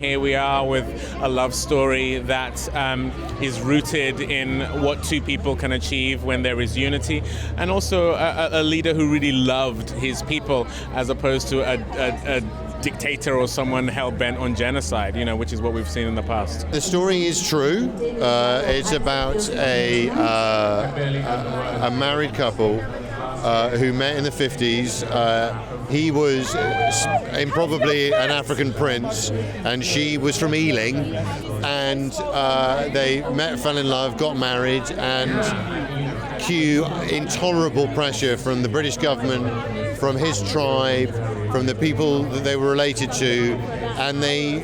Here we are with a love story that is rooted in what two people can achieve when there is unity, and also a leader who really loved his people as opposed to a dictator or someone hell-bent on genocide, which is what we've seen in the past. The story is true. It's about a married couple who met in the 50s. He was improbably an African prince, and she was from Ealing, and they met, fell in love, got married, and cue intolerable pressure from the British government, from his tribe, from the people that they were related to, and they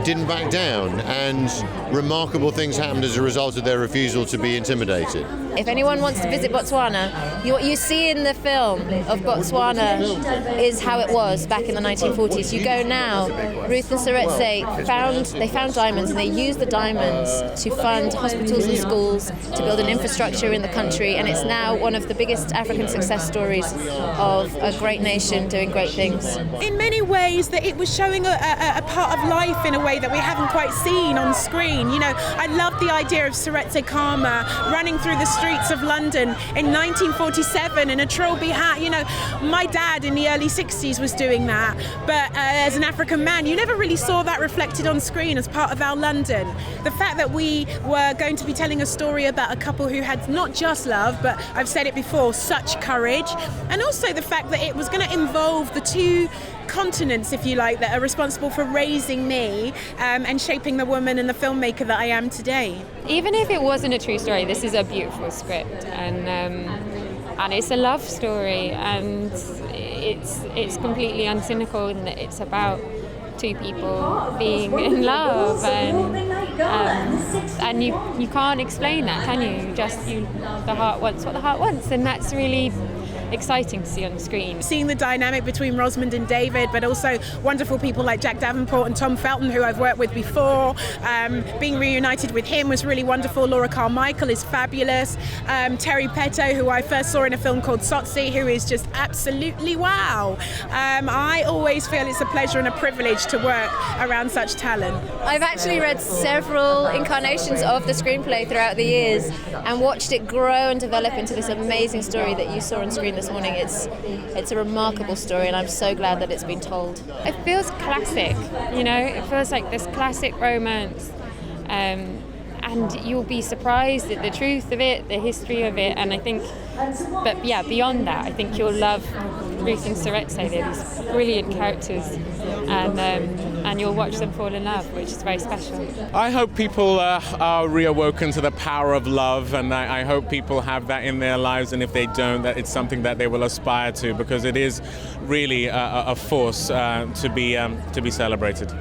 didn't back down, and remarkable things happened as a result of their refusal to be intimidated. If anyone wants to visit Botswana, what you see in the film of Botswana is how it was back in the 1940s. You go now, Ruth and Seretse found diamonds, and they used the diamonds to fund hospitals and schools, to build an infrastructure in the country, and it's now one of the biggest African success stories of a great nation doing great things. In many ways, that it was showing a part of life in a way that we haven't quite seen on screen. I love the idea of Seretse Khama running through the streets of London in 1947 in a trilby hat. My dad in the early 60s was doing that, but as an African man, you never really saw that reflected on screen as part of our London. The fact that we were going to be telling a story about a couple who had not just love, but I've said it before, such courage, and also the fact that it was going to involve the two continents, if you like, that are responsible for raising me and shaping the woman and the filmmaker that I am today. Even if it wasn't a true story, this is a beautiful script, and it's a love story, and it's completely uncynical in that it's about two people being in love, and you can't explain that, can you? The heart wants what the heart wants, and that's really exciting to see on the screen. Seeing the dynamic between Rosamund and David, but also wonderful people like Jack Davenport and Tom Felton, who I've worked with before. Being reunited with him was really wonderful. Laura Carmichael is fabulous. Terry Petto, who I first saw in a film called Tsotsi, who is just absolutely wow. I always feel it's a pleasure and a privilege to work around such talent. I've actually read several incarnations of the screenplay throughout the years and watched it grow and develop into this amazing story that you saw on screen this morning. It's a remarkable story, and I'm so glad that it's been told. It feels classic, it feels like this classic romance, and you'll be surprised at the truth of it, the history of it, and I think, but yeah, beyond that, I think you'll love Ruth and Seretse. They're these brilliant characters, and you'll watch them fall in love, which is very special. I hope people are reawoken to the power of love, and I hope people have that in their lives, and if they don't, that it's something that they will aspire to, because it is really a force to be celebrated.